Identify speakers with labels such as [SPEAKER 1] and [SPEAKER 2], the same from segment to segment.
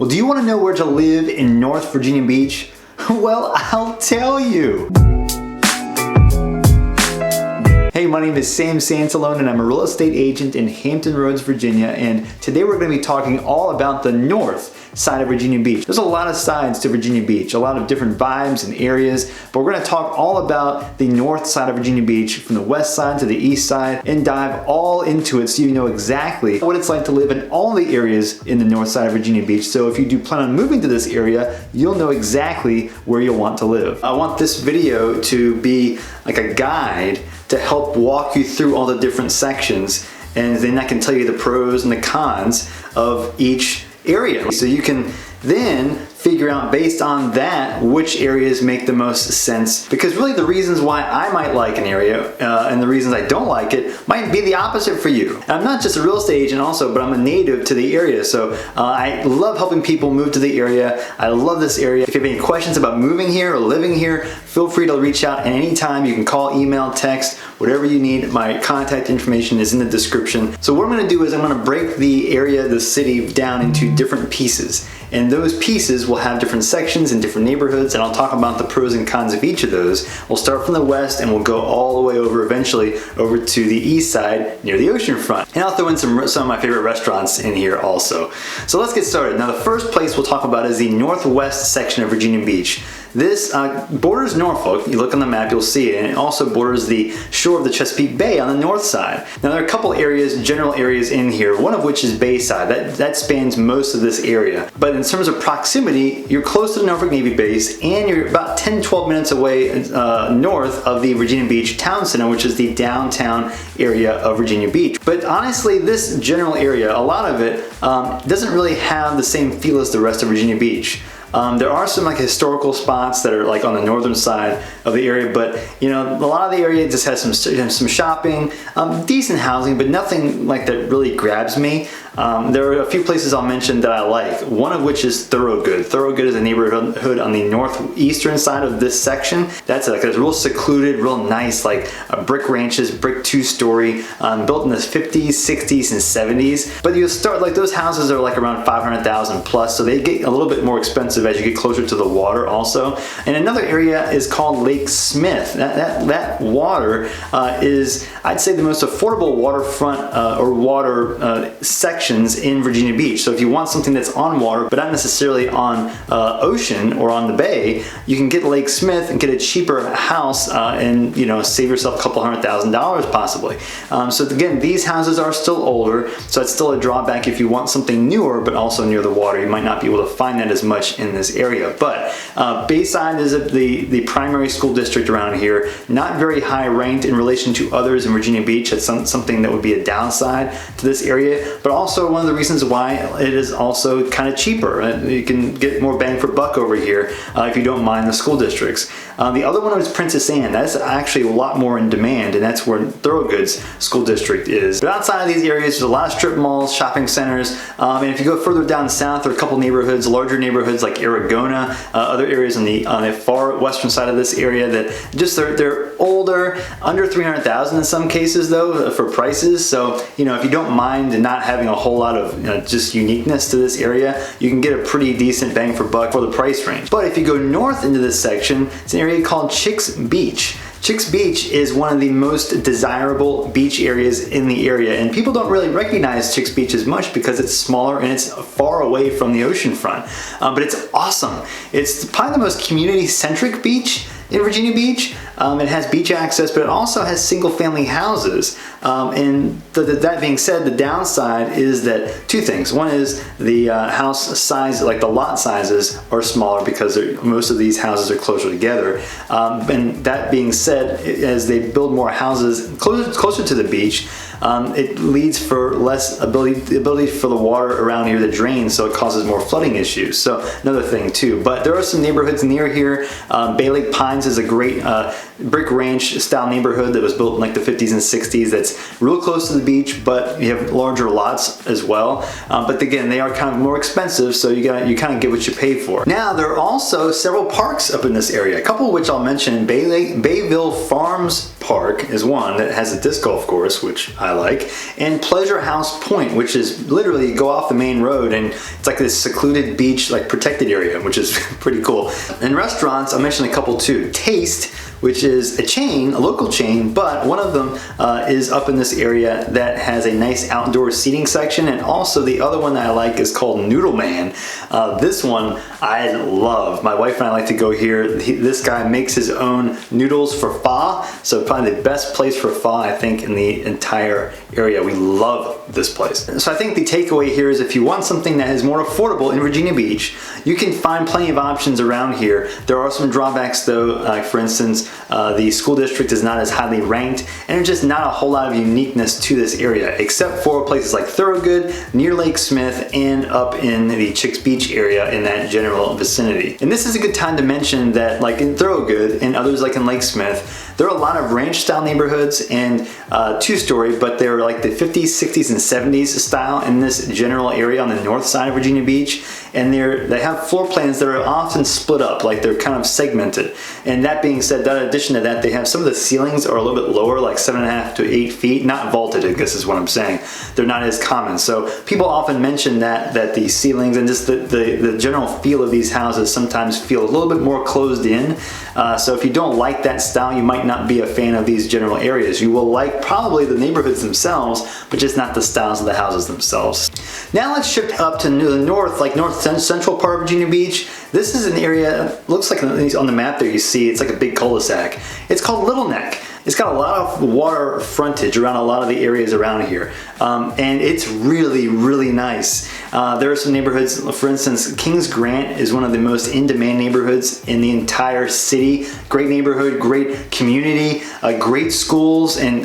[SPEAKER 1] Well, do you want to know where to live in North Virginia Beach? Well, I'll tell you. Hey, my name is Sam Sansalone and I'm a real estate agent in Hampton Roads, Virginia, and today we're going to be talking all about the north side of Virginia Beach. There's a lot of sides to Virginia Beach, a lot of different vibes and areas, but we're going to talk all about the north side of Virginia Beach, from the west side to the east side, and dive all into it so you know exactly what it's like to live in all the areas in the north side of Virginia Beach. So if you do plan on moving to this area, you'll know exactly where you'll want to live. I want this video to be like a guide to help walk you through all the different sections, and then I can tell you the pros and the cons of each area. So you can then figure out based on that which areas make the most sense, because really the reasons why I might like an area and the reasons I don't like it might be the opposite for you. And I'm not just a real estate agent also, but I'm a native to the area, so I love helping people move to the area. I love this area. If you have any questions about moving here or living here, feel free to reach out at any time. You can call, email, text, whatever you need. My contact information is in the description. So what I'm going to do is I'm going to break the area, the city, down into different pieces, and those pieces will have different sections and different neighborhoods, and I'll talk about the pros and cons of each of those. We'll start from the west and we'll go all the way over eventually over to the east side near the oceanfront. And I'll throw in some of my favorite restaurants in here also. So let's get started. Now the first place we'll talk about is the northwest section of Virginia Beach. This borders Norfolk. You look on the map, you'll see it, and it also borders the shore of the Chesapeake Bay on the north side. Now there are a couple areas, general areas in here, one of which is Bayside. That spans most of this area. But in terms of proximity, you're close to the Norfolk Navy base, and you're about 10-12 minutes away north of the Virginia Beach Town Center, which is the downtown area of Virginia Beach. But honestly, this general area, a lot of it doesn't really have the same feel as the rest of Virginia Beach. There are some like historical spots that are like on the northern side of the area, but you know, a lot of the area just has some shopping, decent housing, but nothing like that really grabs me. There are a few places I'll mention that I like, one of which is Thorogood. Thorogood is a neighborhood on the northeastern side of this section. That's like a real secluded, real nice, like brick ranches, brick two-story, built in the 50s, 60s, and 70s. But you start, like, those houses are like around 500,000 plus, so they get a little bit more expensive as you get closer to the water also. And another area is called Lake Smith. That water is, I'd say, the most affordable waterfront or water sections in Virginia Beach. So if you want something that's on water but not necessarily on ocean or on the bay, you can get Lake Smith and get a cheaper house and, you know, save yourself a couple $100,000 possibly. So again, these houses are still older, so it's still a drawback if you want something newer but also near the water. You might not be able to find that as much in this area. But Bayside is the primary school district around here, not very high ranked in relation to others in Virginia Beach. It's something that would be a downside to this area, but also one of the reasons why it is also kind of cheaper. You can get more bang for buck over here if you don't mind the school districts. The other one is Princess Anne. That's actually a lot more in demand, and that's where Thorogood's school district is. But outside of these areas, there's a lot of strip malls, shopping centers, and if you go further down south, there are a couple neighborhoods, larger neighborhoods like Aragona, other areas on the far western side of this area that just they're older, under 300,000 in some cases though for prices. So you know, if you don't mind not having a whole lot of just uniqueness to this area, you can get a pretty decent bang for buck for the price range. But if you go north into this section, it's an area called Chic's Beach. Chic's Beach is one of the most desirable beach areas in the area, and people don't really recognize Chic's Beach as much because it's smaller and it's far away from the oceanfront. But it's awesome. It's probably the most community-centric beach in Virginia Beach. It has beach access, but it also has single-family houses. And that being said, the downside is that two things. One is the house size, like the lot sizes, are smaller because most of these houses are closer together. And that being said, as they build more houses closer to the beach, it leads for less ability for the water around here to drain, so it causes more flooding issues. So another thing too. But there are some neighborhoods near here. Bay Lake Pines is a great brick ranch style neighborhood that was built in like the 50s and 60s. That's real close to the beach, but you have larger lots as well. But again, they are kind of more expensive, so you kind of get what you pay for. Now there are also several parks up in this area. A couple of which I'll mention: Bayville Farms Park is one that has a disc golf course, which I like, and Pleasure House Point, which is literally you go off the main road and it's like this secluded beach, like protected area, which is pretty cool. And restaurants, I'll mention a couple too. Taste, which is a chain, a local chain, but one of them is up in this area that has a nice outdoor seating section, and also the other one that I like is called Noodle Man. This one I love. My wife and I like to go here. This guy makes his own noodles for pho, so probably the best place for pho I think in the entire area. We love this place. So I think the takeaway here is if you want something that is more affordable in Virginia Beach, you can find plenty of options around here. There are some drawbacks though, like for instance, the school district is not as highly ranked, and there's just not a whole lot of uniqueness to this area, except for places like Thorogood, near Lake Smith, and up in the Chick's Beach area in that general vicinity. And this is a good time to mention that like in Thorogood and others like in Lake Smith, there are a lot of ranch style neighborhoods and two-story, but they're like the 50s, 60s, and 70s style in this general area on the north side of Virginia Beach. And they have floor plans that are often split up, like they're kind of segmented. And that being said, in addition to that, they have some of the ceilings are a little bit lower, like 7.5 to 8 feet, not vaulted, I guess is what I'm saying. They're not as common. So people often mention that the ceilings and just the general feel of these houses sometimes feel a little bit more closed in. So if you don't like that style, you might not be a fan of these general areas. You will like probably the neighborhoods themselves, but just not the styles of the houses themselves. Now let's shift up to the north, like north central part of Virginia Beach. This is an area, looks like on the map there you see, it's like a big cul-de-sac. It's called Little Neck. It's got a lot of water frontage around a lot of the areas around here, and it's really, really nice. There are some neighborhoods, for instance, Kings Grant is one of the most in-demand neighborhoods in the entire city. Great neighborhood, great community, great schools, and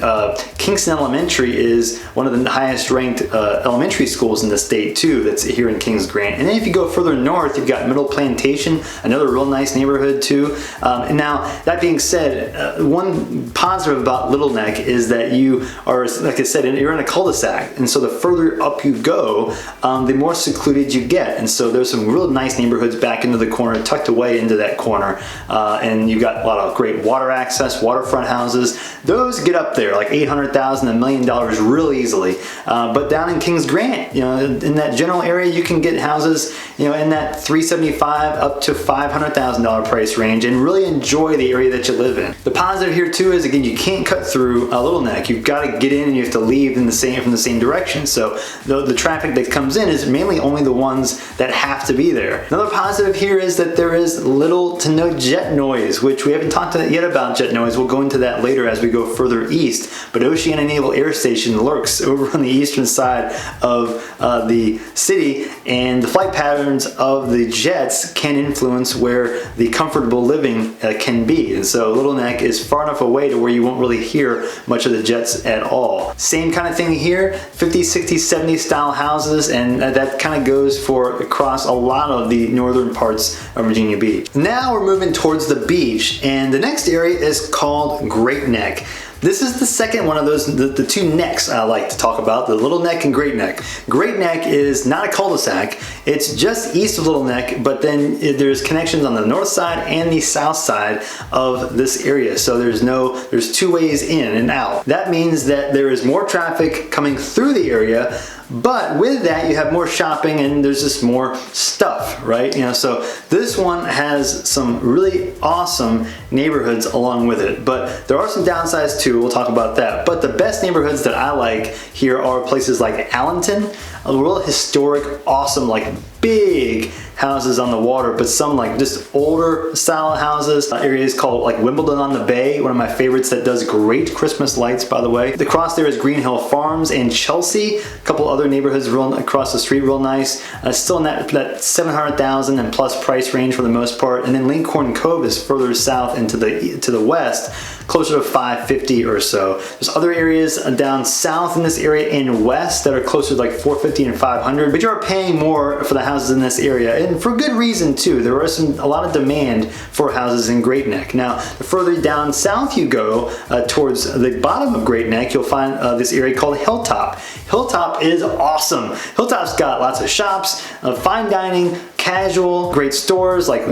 [SPEAKER 1] Kingston Elementary is one of the highest ranked elementary schools in the state too, that's here in Kings Grant. And then if you go further north, you've got Middle Plantation, another real nice neighborhood too. And now, that being said, one positive about Little Neck is that you are, like I said, you're in a cul-de-sac, and so the further up you go, the more secluded you get. And so there's some real nice neighborhoods back into the corner, tucked away into that corner, and you've got a lot of great water access, waterfront houses. Those get up there like $800,000, $1 million real easily. But down in Kings Grant, you know, in that general area, you can get houses, you know, in that $375,000 up to $500,000 price range, and really enjoy the area that you live in. The positive here too is, again, you can't cut through a Little Neck. You've got to get in and you have to leave in from the same direction. So the traffic that comes in is mainly only the ones that have to be there. Another positive here is that there is little to no jet noise, which we haven't talked yet about jet noise. We'll go into that later as we go further east. But Oceana Naval Air Station lurks over on the eastern side of the city, and the flight patterns of the jets can influence where the comfortable living can be. And so Little Neck is far enough away to where you won't really hear much of the jets at all. Same kind of thing here, 50s, 60s, 70s style houses, and that kind of goes for across a lot of the northern parts of Virginia Beach. Now we're moving towards the beach, and the next area is called Great Neck. This is the second one of those, the two necks I like to talk about, the Little Neck and Great Neck. Great Neck is not a cul-de-sac. It's just east of Little Neck, but then there's connections on the north side and the south side of this area. So there's two ways in and out. That means that there is more traffic coming through the area, but with that you have more shopping and there's just more stuff, right? You know, so this one has some really awesome neighborhoods along with it, but there are some downsides too. We'll talk about that. But the best neighborhoods that I like here are places like Allenton, a real historic, awesome, like big houses on the water, but some like just older style houses. Areas called like Wimbledon on the Bay, one of my favorites that does great Christmas lights, by the way. Across there is Green Hill Farms and Chelsea, a couple other neighborhoods real across the street, real nice. Still in that $700,000 and plus price range for the most part. And then Lincoln Cove is further south into the west, closer to $550 or so. There's other areas down south in this area and west that are closer to like $450 and $500, but you are paying more for the houses in this area, and for good reason too. There are a lot of demand for houses in Great Neck. Now, the further down south you go, towards the bottom of Great Neck, you'll find this area called Hilltop. Hilltop is awesome. Hilltop's got lots of shops, fine dining, casual, great stores, like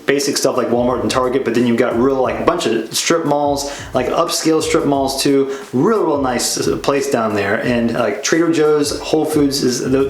[SPEAKER 1] basic stuff like Walmart and Target, but then you've got real like a bunch of strip malls, like upscale strip malls too. Real nice place down there. And like Trader Joe's, Whole Foods,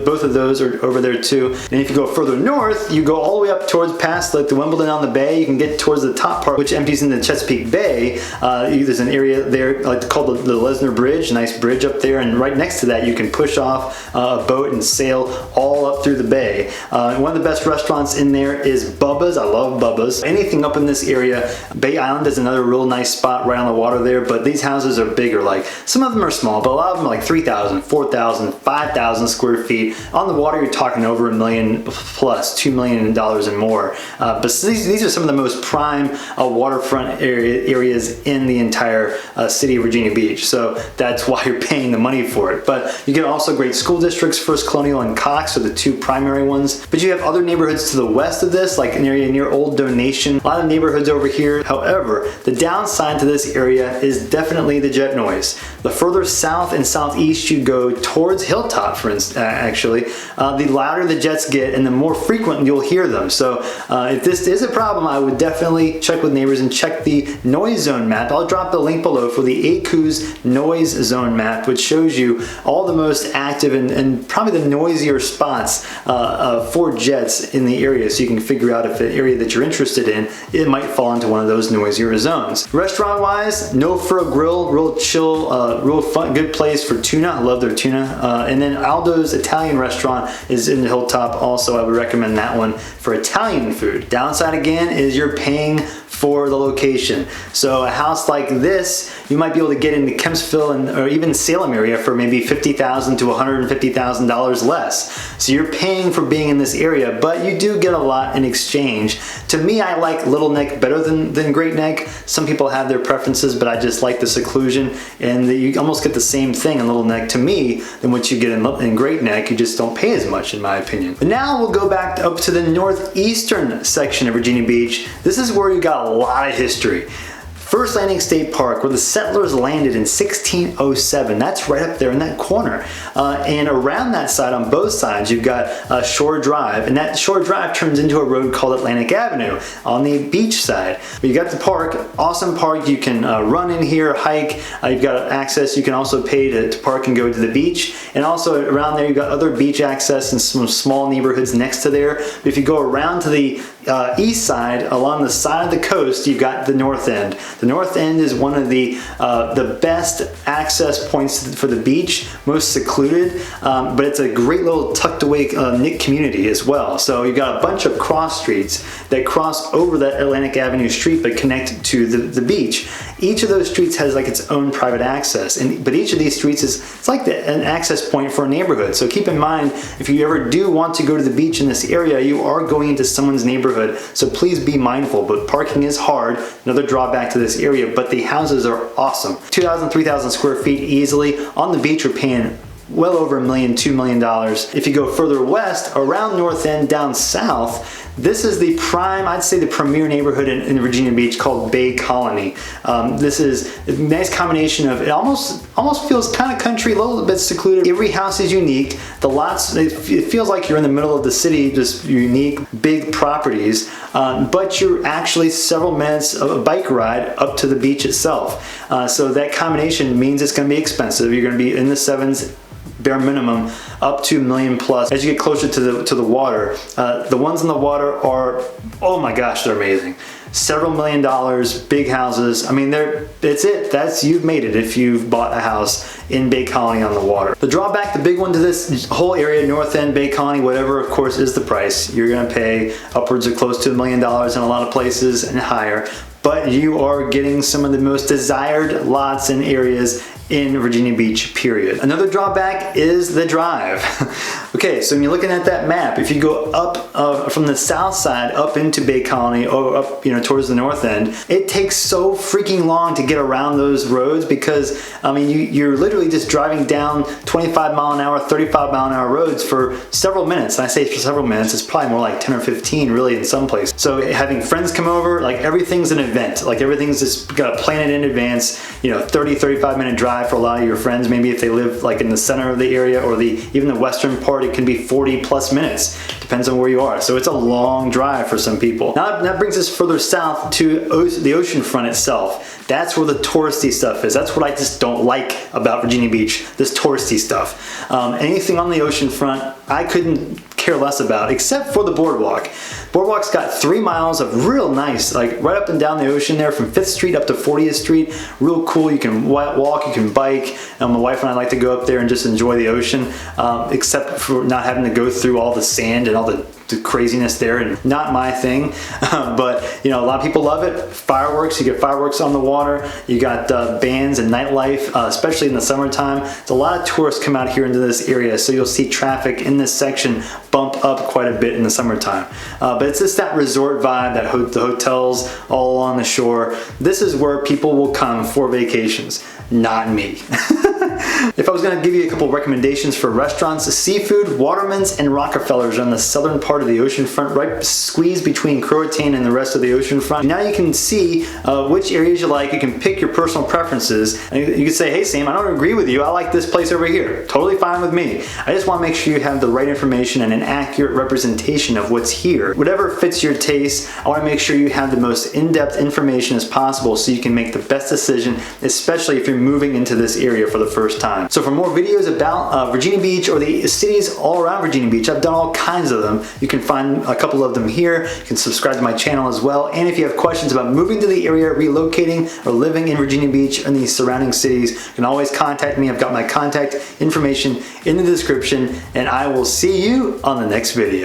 [SPEAKER 1] both of those are over there too. And if you go further north, you go all the way up towards past like the Wimbledon on the Bay. You can get towards the top part, which empties into Chesapeake Bay. There's an area there like called the Lesnar Bridge, nice bridge up there, and right next to that you can push off a boat and sail all up through the bay. One of the best restaurants in there is Bubba's. I love Bubba's. Anything up in this area. Bay Island is another real nice spot right on the water there, but these houses are bigger. Like some of them are small, but a lot of them are like 3,000, 4,000, 5,000 square feet. On the water, you're talking over $1 million plus, $2 million and more. But these are some of the most prime waterfront areas in the entire city of Virginia Beach. So that's why you're paying the money for it. But you get also great school districts. First Colonial and Cox are the two primary ones. But you have other neighborhoods to the west of this, like an area near Old Donation. A lot of neighborhoods over here. However, the downside to this area is definitely the jet noise. The further south and southeast you go towards Hilltop, for instance, actually, the louder the jets get and the more frequent you'll hear them. So if this is a problem, I would definitely check with neighbors and check the noise zone map. I'll drop the link below for the ACU's noise zone map, which shows you all the most active and probably the noisier spots for jets in the area, so you can figure out if the area that you're interested in, it might fall into one of those noisier zones. Restaurant wise, No Fur Grill, real chill, real fun, good place for tuna. I love their tuna. And then Aldo's Italian restaurant is in the Hilltop also. I would recommend that one for Italian food. Downside again is you're paying for the location. So a house like this, you might be able to get into Kempsville or even Salem area for maybe $50,000 to $150,000 less. So you're paying for being in this area, but you do get a lot in exchange. To me, I like Little Neck better than Great Neck. Some people have their preferences, but I just like the seclusion, and you almost get the same thing in Little Neck to me than what you get in Great Neck. You just don't pay as much, in my opinion. But now we'll go back up to the northeastern section of Virginia Beach. This is where you got a lot of history. First Landing State Park, where the settlers landed in 1607. That's right up there in that corner. And around that side, on both sides, you've got Shore Drive. And that Shore Drive turns into a road called Atlantic Avenue on the beach side. But you got the park, awesome park. You can run in here, hike. You've got access. You can also pay to park and go to the beach. And also around there, you've got other beach access and some small neighborhoods next to there. But if you go around to the east side, along the side of the coast, you've got the north end. The north end is one of the best access points for the beach, most secluded, but it's a great little tucked away knit community as well. So you've got a bunch of cross streets that cross over that Atlantic Avenue street but connect to the beach. Each of those streets has like its own private access, but each of these streets it's like an access point for a neighborhood. So keep in mind, if you ever do want to go to the beach in this area, you are going into someone's neighborhood, so please be mindful. But parking is hard, another drawback to this area, but the houses are awesome. 2,000, 3,000 square feet easily. On the beach, you're paying well over $1 million, $2 million. If you go further west, around North End, down south, this is the prime, I'd say the premier neighborhood in Virginia Beach, called Bay Colony. This is a nice combination of, it almost feels kind of country, a little bit secluded. Every house is unique. The lots, it feels like you're in the middle of the city, just unique, big properties, but you're actually several minutes of a bike ride up to the beach itself. So that combination means it's going to be expensive. You're going to be in the sevens, bare minimum, up to $1 million plus as you get closer to the water. The ones in the water are, oh my gosh, they're amazing. Several $1 million, big houses. I mean, you've made it if you've bought a house in Bay Colony on the water. The drawback, the big one to this whole area, North End, Bay Colony, whatever, of course, is the price. You're gonna pay upwards of close to $1 million in a lot of places and higher, but you are getting some of the most desired lots and areas in Virginia Beach, period. Another drawback is the drive. Okay, so when you're looking at that map, if you go up from the south side up into Bay Colony or up, towards the north end, it takes so freaking long to get around those roads because, I mean, you're literally just driving down 25 mile an hour, 35 mile an hour roads for several minutes. And I say for several minutes, it's probably more like 10 or 15 really in some places. So having friends come over, like everything's an event. Like everything's just got to plan it in advance, 30, 35 minute drive for a lot of your friends. Maybe if they live like in the center of the area or even the western part, it can be 40 plus minutes Depends on where you are. So it's a long drive for some people. Now that brings us further south to the oceanfront itself. That's where the touristy stuff is. That's what I just don't like about Virginia Beach, this touristy stuff. Anything on the oceanfront, I couldn't care less about, except for the boardwalk. Boardwalk's got 3 miles of real nice, like right up and down the ocean there from 5th Street up to 40th Street. Real cool. You can walk, you can bike. My wife and I like to go up there and just enjoy the ocean, except for not having to go through all the sand and all the craziness there, and not my thing. But you know, a lot of people love it. Fireworks, you get fireworks on the water. You got bands and nightlife, especially in the summertime. There's a lot of tourists come out here into this area, so you'll see traffic in this section bump up quite a bit in the summertime. But it's just that resort vibe, that the hotels all along the shore. This is where people will come for vacations, not me. If I was going to give you a couple recommendations for restaurants, seafood, Waterman's and Rockefeller's are on the southern part of the oceanfront, right squeezed between Croatan and the rest of the oceanfront. Now you can see which areas you like. You can pick your personal preferences. And you can say, hey Sam, I don't agree with you. I like this place over here. Totally fine with me. I just want to make sure you have the right information and an accurate representation of what's here. Whatever fits your taste, I want to make sure you have the most in-depth information as possible so you can make the best decision, especially if you're moving into this area for the first time. So for more videos about Virginia Beach or the cities all around Virginia Beach, I've done all kinds of them. You can find a couple of them here. You can subscribe to my channel as well. And if you have questions about moving to the area, relocating, or living in Virginia Beach and the surrounding cities, you can always contact me. I've got my contact information in the description, and I will see you on the next video.